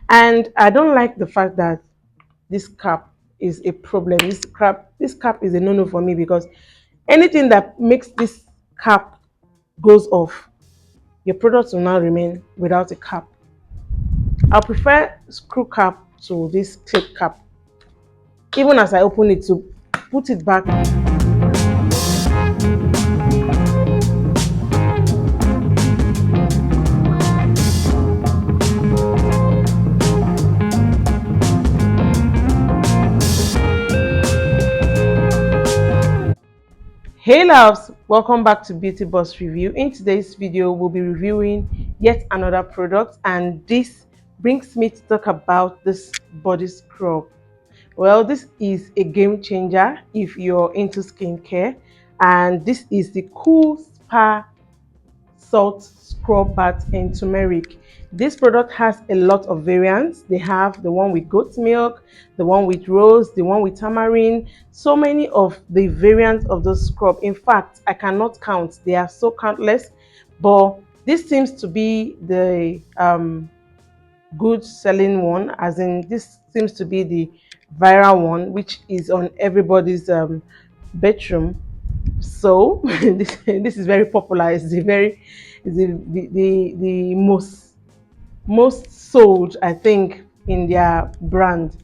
And I don't like the fact that this cap is a problem. This cap is a no-no for me, because anything that makes this cap goes off, your product will now remain without a cap. I prefer screw cap to this clip cap. Even as I open it, to put it back. Hey loves, welcome back to Beauty Boss Review. In today's video, we'll be reviewing yet another product, and this brings me to talk about this body scrub. Well, this is a game changer if you're into skincare, and this is the Cool Spa Salt Scrub Bath and Turmeric. This product has a lot of variants. They have the one with goat milk, the one with rose, the one with tamarind. So many of the variants of the scrub. In fact, I cannot count. They are so countless. But this seems to be the good selling one, as in this seems to be the viral one, which is on everybody's bedroom. So this is very popular. It's the very is the most sold, I think, in their brand.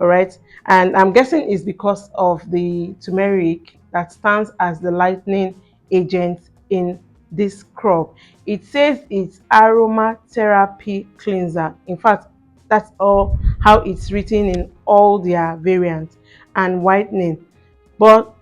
All right, and I'm guessing it's because of the turmeric that stands as the lightening agent in this scrub. It says it's aromatherapy cleanser. In fact, that's all how it's written in all their variants, and whitening. But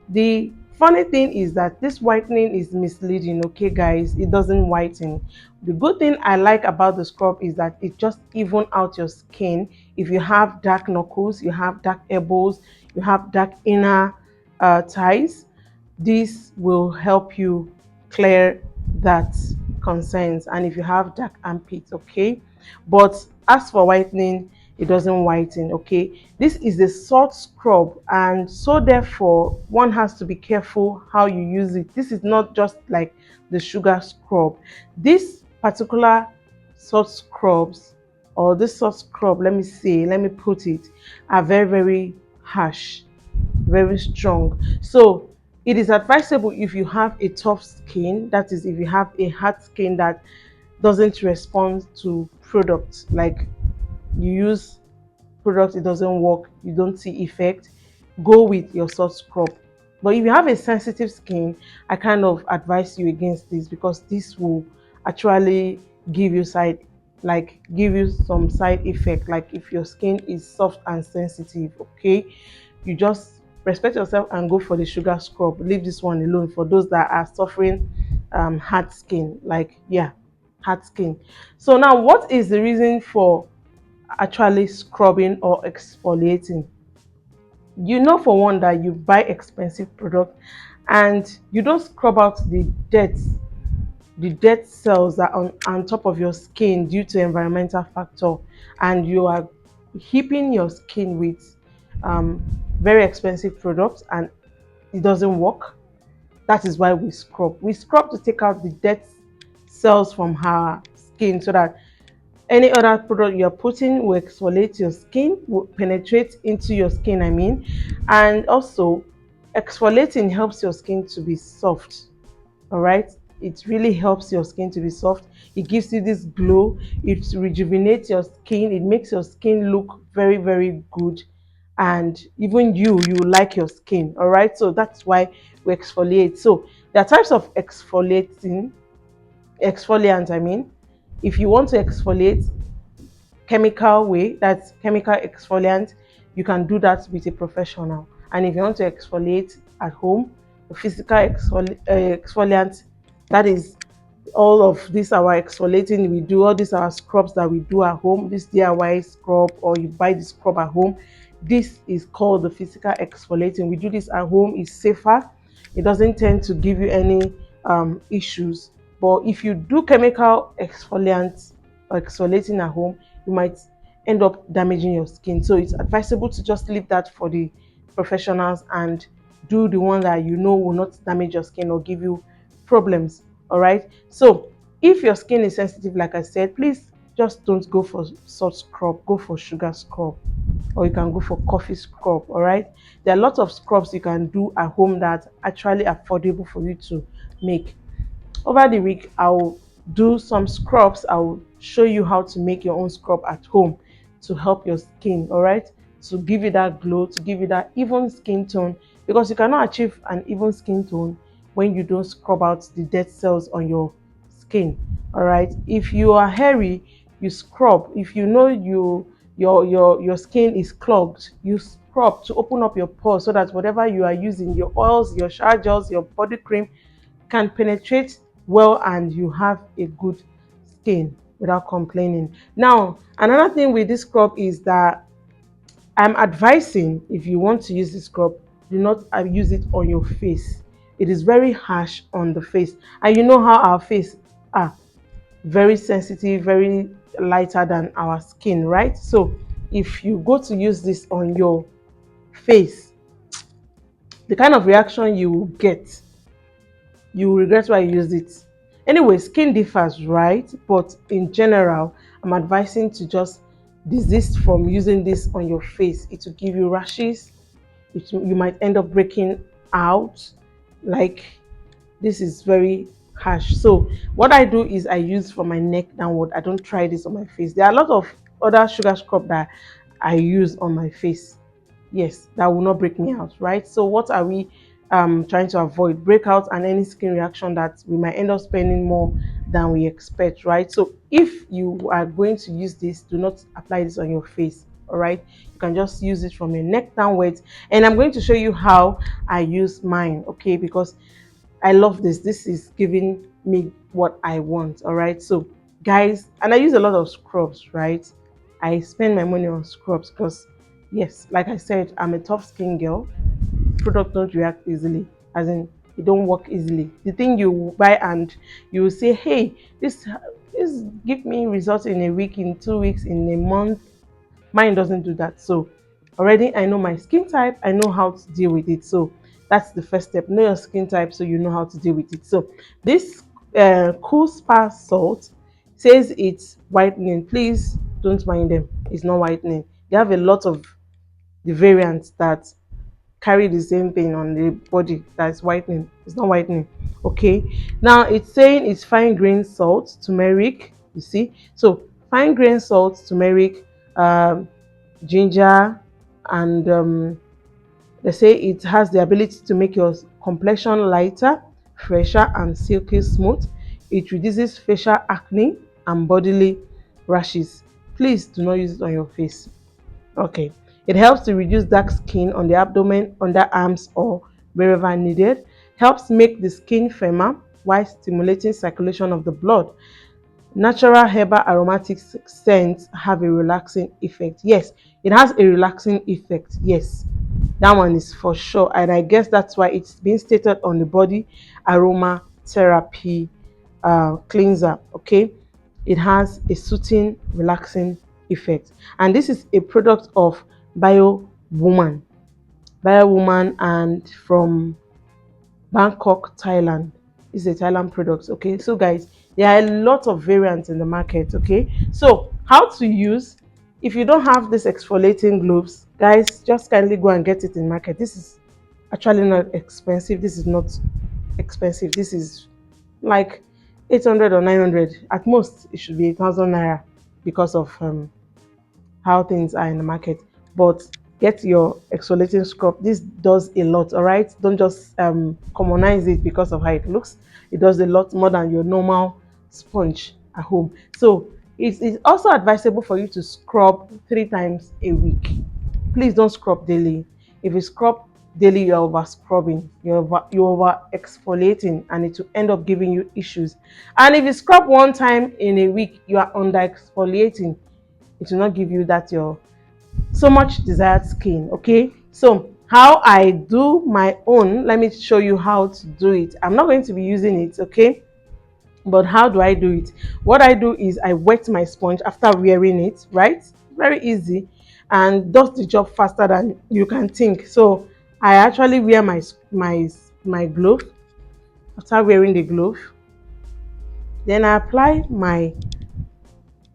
the funny thing is that this whitening is misleading. Okay guys, it doesn't whiten. The good thing I like about the scrub is that it just even out your skin. If you have dark knuckles, you have dark elbows, you have dark inner thighs, this will help you clear that concerns. And if you have dark armpits, okay. But as for whitening, it doesn't whiten. Okay, this is a salt scrub, and so therefore one has to be careful how you use it. This is not just like the sugar scrub. This particular salt scrubs, or this salt scrub, let me put it, are very harsh, very strong. So it is advisable if you have a tough skin, that is, if you have a hard skin that doesn't respond to products, like you use product, it doesn't work, you don't see effect, go with your salt scrub. But if you have a sensitive skin, I kind of advise you against this, because this will actually give you give you some side effect. Like if your skin is soft and sensitive, okay, you just respect yourself and go for the sugar scrub. Leave this one alone for those that are suffering hard skin, like, yeah, hard skin. So now, what is the reason for actually scrubbing or exfoliating? You know, for one, that you buy expensive product and you don't scrub out the dead cells that are on top of your skin due to environmental factor, and you are heaping your skin with um, very expensive products, and it doesn't work. That is why we scrub to take out the dead cells from her skin, so that any other product you're putting will exfoliate your skin, will penetrate into your skin, I mean. And also, exfoliating helps your skin to be soft. All right, it really helps your skin to be soft. It gives you this glow, it rejuvenates your skin, it makes your skin look very good, and even you like your skin. All right, so that's why we exfoliate. So there are types of exfoliant, I mean. If you want to exfoliate chemical way, that's chemical exfoliant, you can do that with a professional. And if you want to exfoliate at home, the physical exfoliant, that is all of this our exfoliating we do, all these our scrubs that we do at home, this DIY scrub, or you buy the scrub at home, this is called the physical exfoliating. We do this at home, it's safer, it doesn't tend to give you any issues. But if you do chemical exfoliants or exfoliating at home, you might end up damaging your skin. So it's advisable to just leave that for the professionals and do the one that you know will not damage your skin or give you problems. All right. So if your skin is sensitive, like I said, please just don't go for salt scrub, go for sugar scrub, or you can go for coffee scrub. All right, there are lots of scrubs you can do at home that actually affordable for you to make. Over the week, I'll do some scrubs. I'll show you how to make your own scrub at home to help your skin, all right? To give you that glow, to give you that even skin tone, because you cannot achieve an even skin tone when you don't scrub out the dead cells on your skin, all right? If you are hairy, you scrub. If you know your skin is clogged, you scrub to open up your pores so that whatever you are using, your oils, your shower gels, your body cream, can penetrate well and you have a good skin without complaining. Now, another thing with this scrub is that I'm advising, if you want to use this scrub, do not use it on your face. It is very harsh on the face, and you know how our face are very sensitive, very lighter than our skin, right? So if you go to use this on your face, the kind of reaction you will get, you will regret why you used it. Anyway, skin differs, right? But in general, I'm advising to just desist from using this on your face. It will give you rashes. You might end up breaking out. Like, this is very harsh. So what I do is I use from my neck downward. I don't try this on my face. There are a lot of other sugar scrub that I use on my face. Yes, that will not break me out, right? So what are we trying to avoid? Breakout and any skin reaction that we might end up spending more than we expect, right? So if you are going to use this, do not apply this on your face, all right? You can just use it from your neck downwards, and I'm going to show you how I use mine, okay? Because I love this. This is giving me what I want, all right? So guys, and I use a lot of scrubs, right? I spend my money on scrubs because, yes, like I said, I'm a tough skin girl. Product don't react easily, as in it don't work easily. The thing you buy and you will say, hey, this give me results in a week, in 2 weeks, in a month. Mine doesn't do that. So already I know my skin type, I know how to deal with it. So that's the first step. Know your skin type so you know how to deal with it. So this cool spa salt says it's whitening. Please don't mind them. It's not whitening. They have a lot of the variants that carry the same thing on the body that's whitening. It's not whitening. Okay, now it's saying it's fine grain salt, turmeric. You see, so fine grain salt, turmeric, um, ginger, and they say it has the ability to make your complexion lighter, fresher, and silky smooth. It reduces facial acne and bodily rashes. Please do not use it on your face. Okay. It helps to reduce dark skin on the abdomen, underarms, or wherever needed. Helps make the skin firmer while stimulating circulation of the blood. Natural herbal aromatic scents have a relaxing effect. Yes, it has a relaxing effect. Yes, that one is for sure. And I guess that's why it's been stated on the body aroma therapy cleanser. Okay, it has a soothing, relaxing effect. And this is a product of Bio Woman. Bio Woman, and from Bangkok, Thailand. It's a Thailand product. Okay, so guys, there are a lot of variants in the market. Okay, so how to use, if you don't have this exfoliating globes, guys, just kindly go and get it in market. This is actually not expensive. This is not expensive. This is like 800 or 900 at most. It should be 1,000 naira because of how things are in the market. But get your exfoliating scrub. This does a lot. All right, don't just commonize it because of how it looks. It does a lot more than your normal sponge at home. So it's also advisable for you to scrub 3 times a week. Please don't scrub daily. If you scrub daily, you're over scrubbing, you're over exfoliating, and it will end up giving you issues. And if you scrub 1 time in a week, you are under exfoliating. It will not give you that your so much desired skin. Okay, so how I do my own, let me show you how to do it. I'm not going to be using it, okay, but how do I do it? What I do is I wet my sponge after wearing it, right? Very easy, and does the job faster than you can think. So I actually wear my glove. After wearing the glove, then I apply my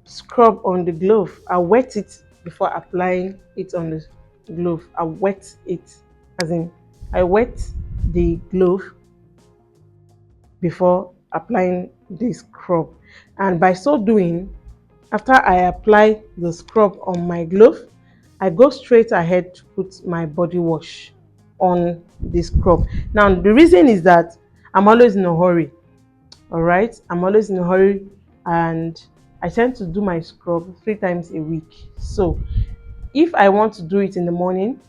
scrub on the glove. I wet it before applying it on the glove. I wet it, as in I wet the glove before applying the scrub. And by so doing, after I apply the scrub on my glove, I go straight ahead to put my body wash on the scrub. Now, the reason is that I'm always in a hurry. All right, I'm always in a hurry, and I tend to do my scrub 3 times a week. So if I want to do it in the morning,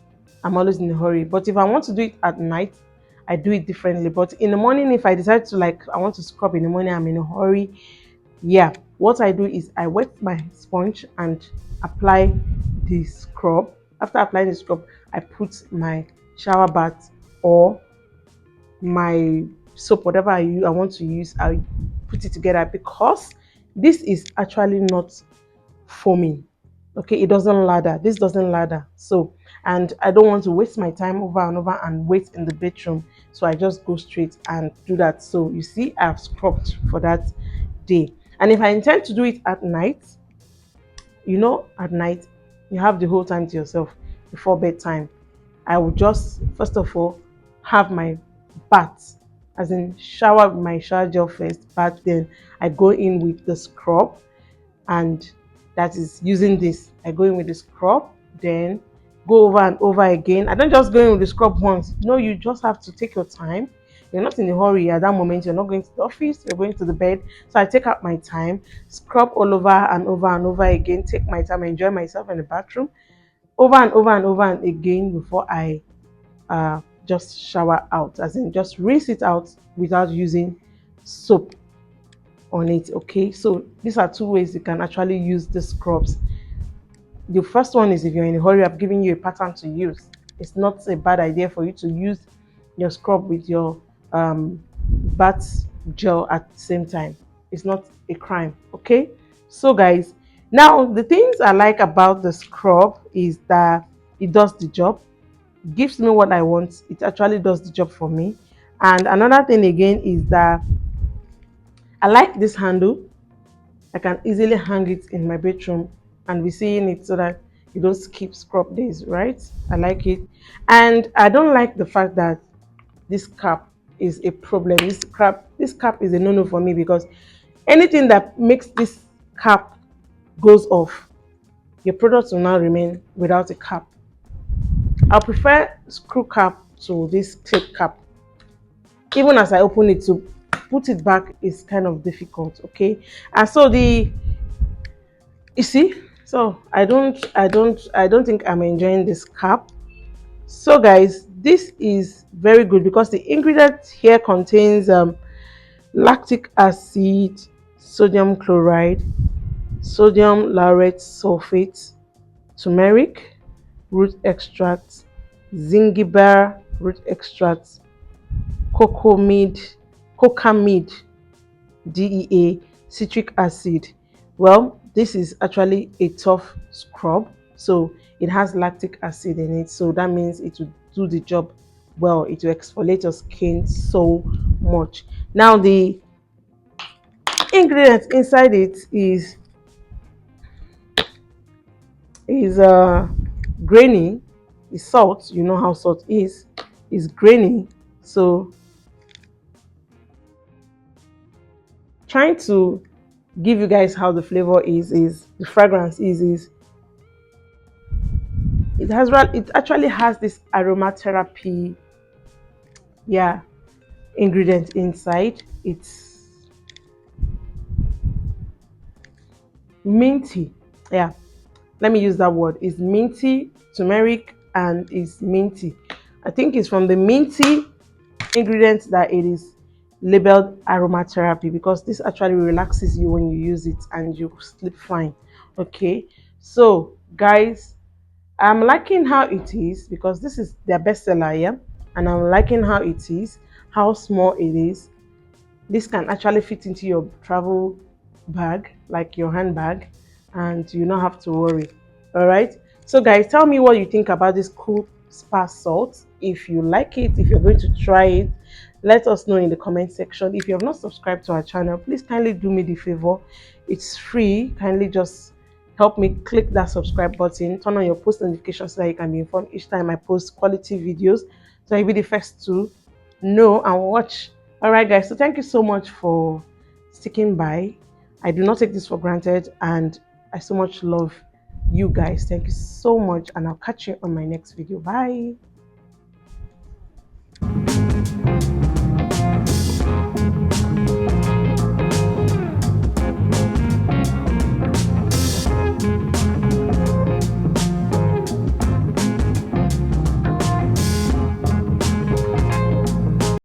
I'm always in a hurry. But if I want to do it at night, I do it differently. But in the morning, if I decide to, like, I want to scrub in the morning, I'm in a hurry. Yeah, what I do is I wet my sponge and apply the scrub. After applying the scrub, I put my shower bath or my soap, whatever I want to use. I put it together because this is actually not foaming. Okay, it doesn't lather. This doesn't lather. So, and I don't want to waste my time over and over and wait in the bedroom. So I just go straight and do that. So you see, I've scrubbed for that day. And if I intend to do it at night, at night, you have the whole time to yourself before bedtime. I will just, first of all, have my bath, as in shower with my shower gel first, bath, then I go in with the scrub, and that is using this. I go in with the scrub, then go over and over again. I don't just go in with the scrub once. No, you just have to take your time. You're not in a hurry at that moment. You're not going to the office, you're going to the bed. So I take out my time, scrub all over and over and over again, take my time, enjoy myself in the bathroom, over and over and over and again before I just shower out, as in just rinse it out without using soap on it. Okay, so these are two ways you can actually use the scrubs. The first one is if you're in a hurry, I've given you a pattern to use. It's not a bad idea for you to use your scrub with your bath gel at the same time. It's not a crime. Okay, so guys, now the things I like about the scrub is that it does the job, gives me what I want. It actually does the job for me. And another thing again is that I like this handle. I can easily hang it in my bedroom and be seeing it so that you don't skip scrub days, right? I like it. And I don't like the fact that this cap is a problem. This cap is a no-no for me, because anything that makes this cap goes off, your product will now remain without a cap. I prefer screw cap to this clip cap. Even as I open it, to put it back is kind of difficult. Okay, and so you see, so I don't think I'm enjoying this cap. So guys, this is very good because the ingredient here contains lactic acid, sodium chloride, sodium laureth sulfate, turmeric root extract, zingiber root extract, cocamide, cocamide DEA, citric acid. Well, this is actually a tough scrub, so it has lactic acid in it, so that means it will do the job well. It will exfoliate your skin so much. Now, the ingredients inside it is grainy. The salt, you know how salt is grainy. So trying to give you guys how the flavor is the fragrance is it actually has this aromatherapy, yeah, ingredient inside. It's minty, yeah, let me use that word. It's minty, turmeric, and it's minty. I think it's from the minty ingredients that it is labeled aromatherapy, because this actually relaxes you when you use it and you sleep fine. Okay, so guys, I'm liking how it is because this is their bestseller, yeah, and I'm liking how it is, how small it is. This can actually fit into your travel bag, like your handbag, and you don't have to worry. All right, so guys, tell me what you think about this cool spa salt. If you like it, if you're going to try it, Let us know in the comment section. If you have not subscribed to our channel, please kindly do me the favor. It's free. Kindly just help me click that subscribe button, turn on your post notifications so that you can be informed each time I post quality videos, so you'll be the first to know and watch. All right, guys, so thank you so much for sticking by. I do not take this for granted, and I so much love you guys. Thank you so much, and I'll catch you on my next video. Bye.